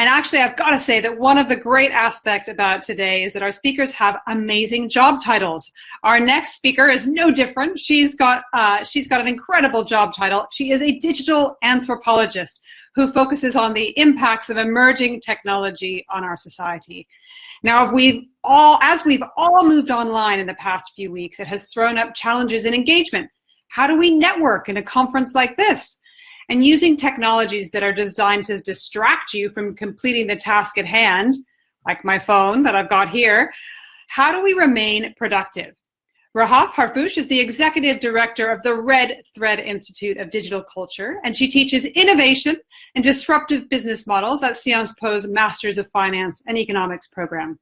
And actually, I've got to say that one of the great aspects about today is that our speakers have amazing job titles. Our next speaker is no different. She's got an incredible job title. She is a digital anthropologist who focuses on the impacts of emerging technology on our society. Now, as we've all moved online in the past few weeks, it has thrown up challenges in engagement. How do we network in a conference like this? And using technologies that are designed to distract you from completing the task at hand, like my phone that I've got here, how do we remain productive? Rahaf Harfoush is the Executive Director of the Red Thread Institute of Digital Culture, and she teaches innovation and disruptive business models at Sciences Po's Masters of Finance and Economics program.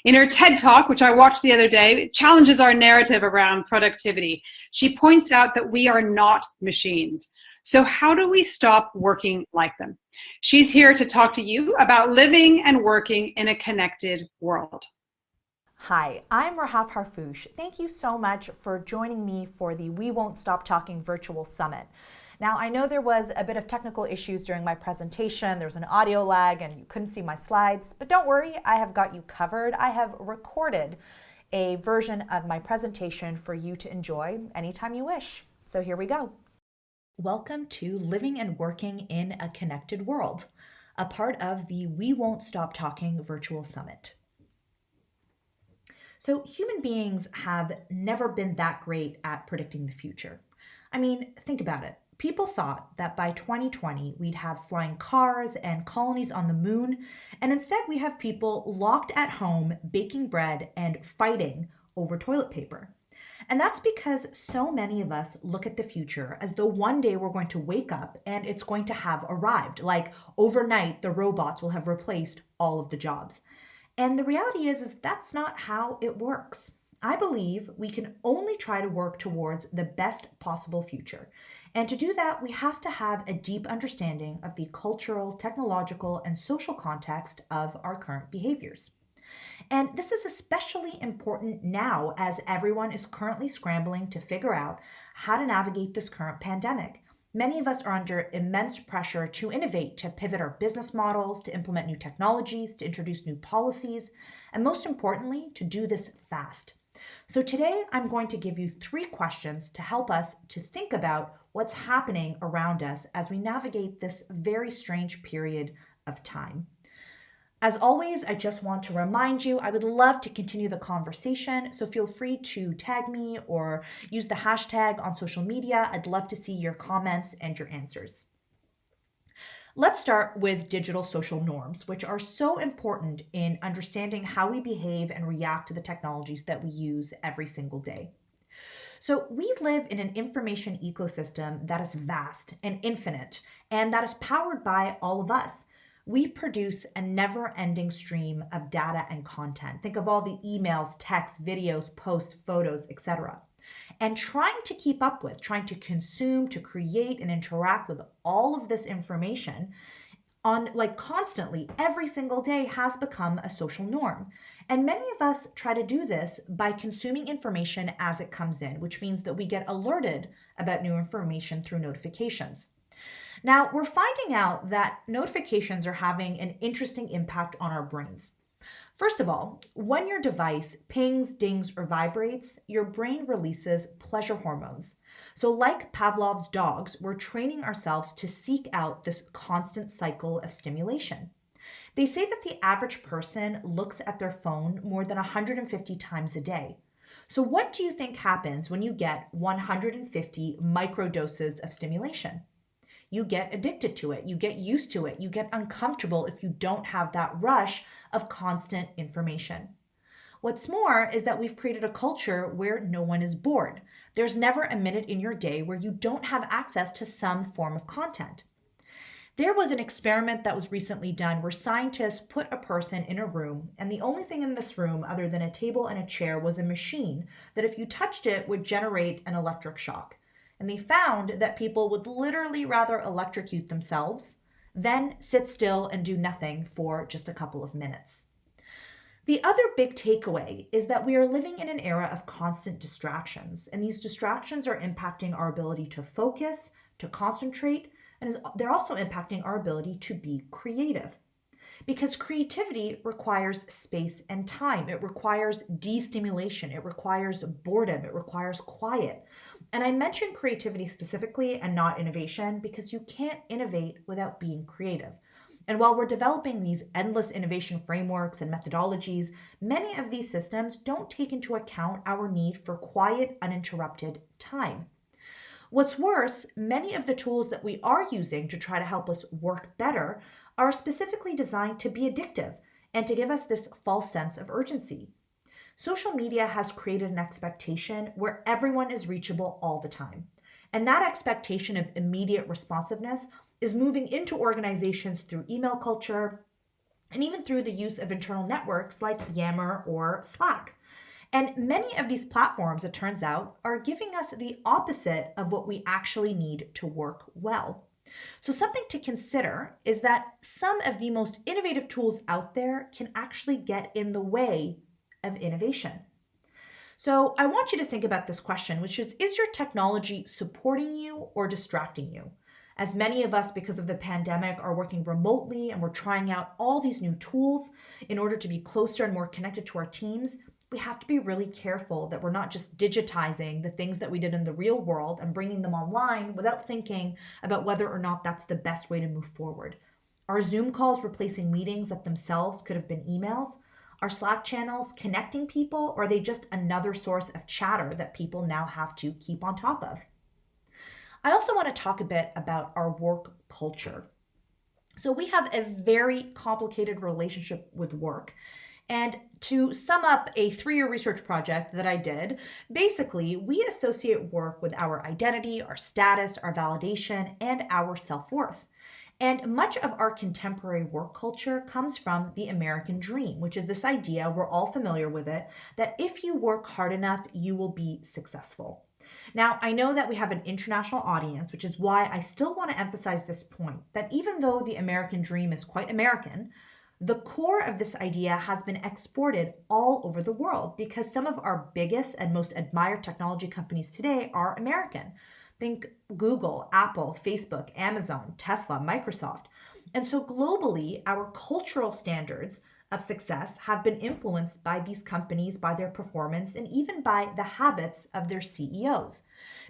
In her TED Talk, which I watched the other day, it challenges our narrative around productivity. She points out that we are not machines. So how do we stop working like them? She's here to talk to you about living and working in a connected world. Hi, I'm Rahaf Harfoush. Thank you so much for joining me for the We Won't Stop Talking virtual summit. Now, I know there was a bit of technical issues during my presentation. There was an audio lag and you couldn't see my slides, but don't worry, I have got you covered. I have recorded a version of my presentation for you to enjoy anytime you wish. So here we go. Welcome to Living and Working in a Connected World, a part of the We Won't Stop Talking virtual summit. So human beings have never been that great at predicting the future. I mean, think about it. People thought that by 2020, we'd have flying cars and colonies on the moon, and instead we have people locked at home baking bread and fighting over toilet paper. And that's because so many of us look at the future as though one day we're going to wake up and it's going to have arrived. Like overnight, the robots will have replaced all of the jobs. And the reality is that's not how it works. I believe we can only try to work towards the best possible future. And to do that, we have to have a deep understanding of the cultural, technological, and social context of our current behaviors. And this is especially important now as everyone is currently scrambling to figure out how to navigate this current pandemic. Many of us are under immense pressure to innovate, to pivot our business models, to implement new technologies, to introduce new policies, and most importantly, to do this fast. So today, I'm going to give you 3 questions to help us to think about what's happening around us as we navigate this very strange period of time. As always, I just want to remind you, I would love to continue the conversation, so feel free to tag me or use the hashtag on social media. I'd love to see your comments and your answers. Let's start with digital social norms, which are so important in understanding how we behave and react to the technologies that we use every single day. So we live in an information ecosystem that is vast and infinite, and that is powered by all of us. We produce a never-ending stream of data and content. Think of all the emails, texts, videos, posts, photos, etc. And trying to keep up with, trying to consume, to create and interact with all of this information constantly every single day has become a social norm. And many of us try to do this by consuming information as it comes in, which means that we get alerted about new information through notifications. Now, we're finding out that notifications are having an interesting impact on our brains. First of all, when your device pings, dings, or vibrates, your brain releases pleasure hormones. So like Pavlov's dogs, we're training ourselves to seek out this constant cycle of stimulation. They say that the average person looks at their phone more than 150 times a day. So what do you think happens when you get 150 microdoses of stimulation? You get addicted to it, you get used to it, you get uncomfortable if you don't have that rush of constant information. What's more is that we've created a culture where no one is bored. There's never a minute in your day where you don't have access to some form of content. There was an experiment that was recently done where scientists put a person in a room, and the only thing in this room other than a table and a chair was a machine that if you touched it would generate an electric shock. And they found that people would literally rather electrocute themselves than sit still and do nothing for just a couple of minutes. The other big takeaway is that we are living in an era of constant distractions, and these distractions are impacting our ability to focus, to concentrate, and they're also impacting our ability to be creative. Because creativity requires space and time. It requires destimulation. It requires boredom. It requires quiet. And I mention creativity specifically and not innovation because you can't innovate without being creative. And while we're developing these endless innovation frameworks and methodologies, many of these systems don't take into account our need for quiet, uninterrupted time. What's worse, many of the tools that we are using to try to help us work better are specifically designed to be addictive and to give us this false sense of urgency. Social media has created an expectation where everyone is reachable all the time. And that expectation of immediate responsiveness is moving into organizations through email culture and even through the use of internal networks like Yammer or Slack. And many of these platforms, it turns out, are giving us the opposite of what we actually need to work well. So, something to consider is that some of the most innovative tools out there can actually get in the way of innovation. So, I want you to think about this question, which is your technology supporting you or distracting you? As many of us, because of the pandemic, are working remotely and we're trying out all these new tools in order to be closer and more connected to our teams, we have to be really careful that we're not just digitizing the things that we did in the real world and bringing them online without thinking about whether or not that's the best way to move forward. Are Zoom calls replacing meetings that themselves could have been emails? Are Slack channels connecting people, or are they just another source of chatter that people now have to keep on top of? I also want to talk a bit about our work culture. So we have a very complicated relationship with work. And to sum up a 3-year research project that I did, basically, we associate work with our identity, our status, our validation, and our self-worth. And much of our contemporary work culture comes from the American dream, which is this idea, we're all familiar with it, that if you work hard enough, you will be successful. Now, I know that we have an international audience, which is why I still want to emphasize this point, that even though the American dream is quite American, the core of this idea has been exported all over the world because some of our biggest and most admired technology companies today are American. Think Google, Apple, Facebook, Amazon, Tesla, Microsoft. And so globally, our cultural standards of success have been influenced by these companies, by their performance, and even by the habits of their CEOs.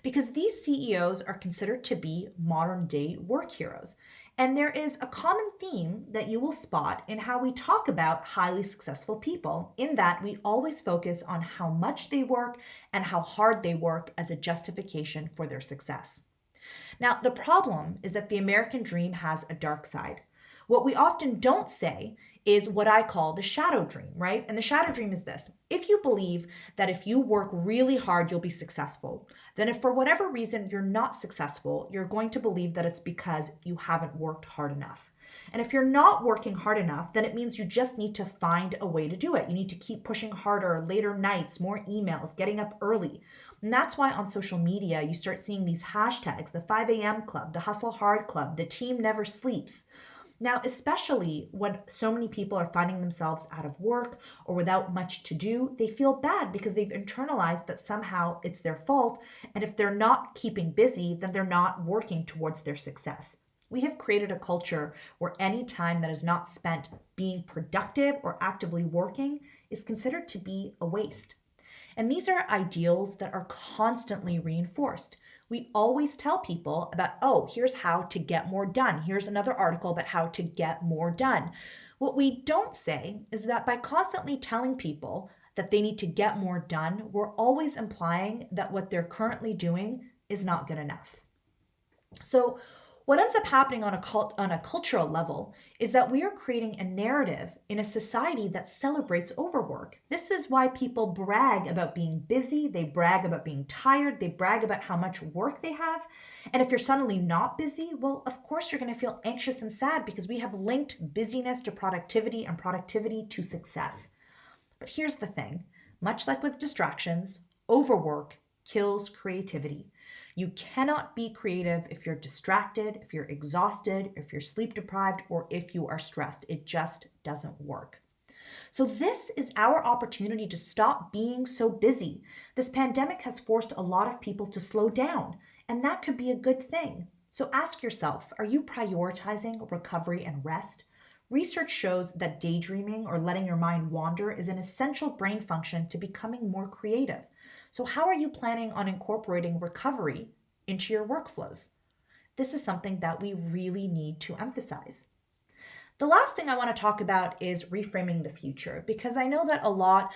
Because these CEOs are considered to be modern day work heroes. And there is a common theme that you will spot in how we talk about highly successful people, in that we always focus on how much they work and how hard they work as a justification for their success. Now, the problem is that the American dream has a dark side. What we often don't say is what I call the shadow dream, right? And the shadow dream is this. If you believe that if you work really hard, you'll be successful, then if for whatever reason you're not successful, you're going to believe that it's because you haven't worked hard enough. And if you're not working hard enough, then it means you just need to find a way to do it. You need to keep pushing harder, later nights, more emails, getting up early. And that's why on social media, you start seeing these hashtags, the 5 a.m. club, the hustle hard club, the team never sleeps. Now, especially when so many people are finding themselves out of work or without much to do, they feel bad because they've internalized that somehow it's their fault. And if they're not keeping busy, then they're not working towards their success. We have created a culture where any time that is not spent being productive or actively working is considered to be a waste. And these are ideals that are constantly reinforced. We always tell people about, oh, here's how to get more done. Here's another article about how to get more done. What we don't say is that by constantly telling people that they need to get more done, we're always implying that what they're currently doing is not good enough. So what ends up happening on a cultural level is that we are creating a narrative in a society that celebrates overwork. This is why people brag about being busy, they brag about being tired, they brag about how much work they have. And if you're suddenly not busy, well, of course you're going to feel anxious and sad because we have linked busyness to productivity and productivity to success. But here's the thing, much like with distractions, overwork kills creativity. You cannot be creative if you're distracted, if you're exhausted, if you're sleep deprived, or if you are stressed. It just doesn't work. So this is our opportunity to stop being so busy. This pandemic has forced a lot of people to slow down, and that could be a good thing. So ask yourself, are you prioritizing recovery and rest? Research shows that daydreaming or letting your mind wander is an essential brain function to becoming more creative. So, how are you planning on incorporating recovery into your workflows? This is something that we really need to emphasize. The last thing I want to talk about is reframing the future, because I know that a lot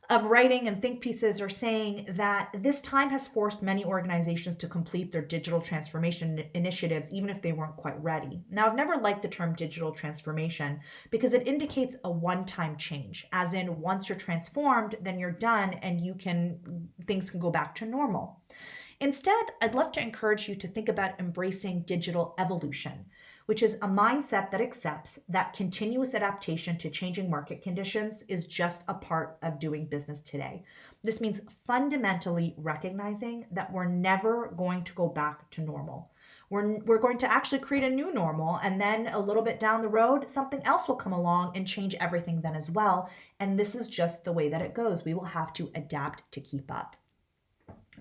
of writing and think pieces are saying that this time has forced many organizations to complete their digital transformation initiatives, even if they weren't quite ready. Now, I've never liked the term digital transformation because it indicates a one-time change, as in once you're transformed, then you're done and things can go back to normal. Instead, I'd love to encourage you to think about embracing digital evolution, which is a mindset that accepts that continuous adaptation to changing market conditions is just a part of doing business today. This means fundamentally recognizing that we're never going to go back to normal. We're going to actually create a new normal, and then a little bit down the road, something else will come along and change everything then as well. And this is just the way that it goes. We will have to adapt to keep up.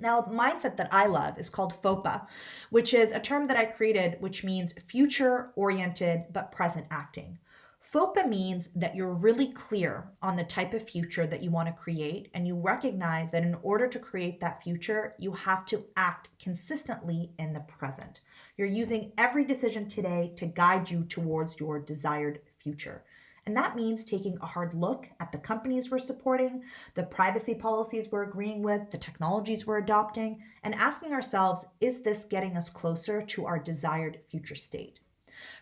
Now, the mindset that I love is called FOPA, which is a term that I created, which means future-oriented but present acting. FOPA means that you're really clear on the type of future that you want to create, and you recognize that in order to create that future, you have to act consistently in the present. You're using every decision today to guide you towards your desired future. And that means taking a hard look at the companies we're supporting, the privacy policies we're agreeing with, the technologies we're adopting, and asking ourselves, is this getting us closer to our desired future state?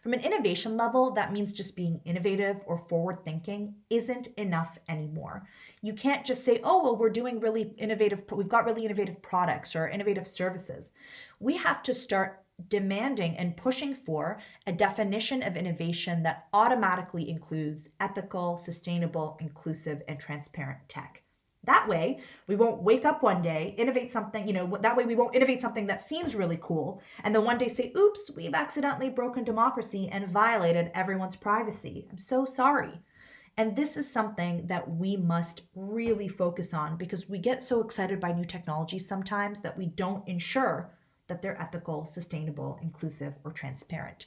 From an innovation level, that means just being innovative or forward thinking isn't enough anymore. You can't just say, oh, well, we've got really innovative products or innovative services. We have to start demanding and pushing for a definition of innovation that automatically includes ethical, sustainable, inclusive, and transparent tech. That way, we won't wake up one day, innovate something, that way we won't innovate something that seems really cool, and then one day say, oops, we've accidentally broken democracy and violated everyone's privacy. I'm so sorry. And this is something that we must really focus on because we get so excited by new technologies sometimes that we don't ensure that they're ethical, sustainable, inclusive, or transparent.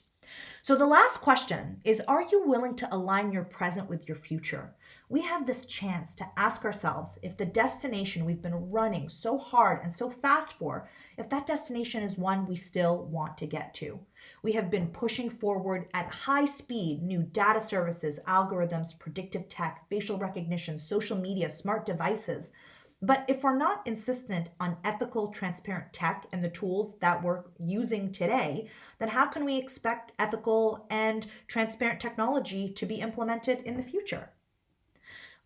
So the last question is, are you willing to align your present with your future? We have this chance to ask ourselves if the destination we've been running so hard and so fast for, if that destination is one we still want to get to. We have been pushing forward at high speed new data services, algorithms, predictive tech, facial recognition, social media, smart devices. But if we're not insistent on ethical, transparent tech and the tools that we're using today, then how can we expect ethical and transparent technology to be implemented in the future?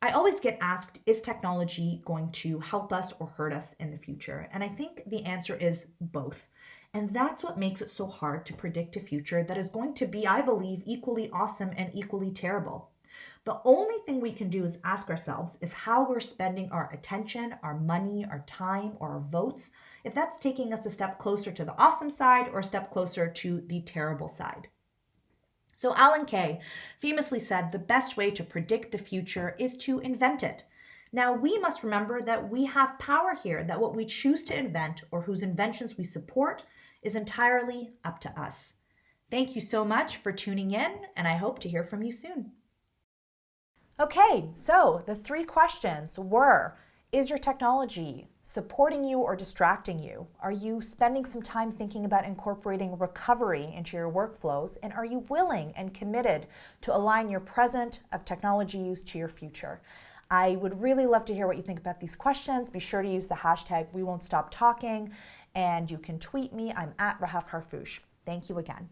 I always get asked, is technology going to help us or hurt us in the future? And I think the answer is both. And that's what makes it so hard to predict a future that is going to be, I believe, equally awesome and equally terrible. The only thing we can do is ask ourselves if how we're spending our attention, our money, our time, or our votes, if that's taking us a step closer to the awesome side or a step closer to the terrible side. So Alan Kay famously said the best way to predict the future is to invent it. Now we must remember that we have power here, that what we choose to invent or whose inventions we support is entirely up to us. Thank you so much for tuning in, and I hope to hear from you soon. Okay, so the 3 questions were, is your technology supporting you or distracting you? Are you spending some time thinking about incorporating recovery into your workflows? And are you willing and committed to align your present of technology use to your future? I would really love to hear what you think about these questions. Be sure to use the hashtag #WeWon'tStopTalking, and you can tweet me. I'm at Rahaf Harfoush. Thank you again.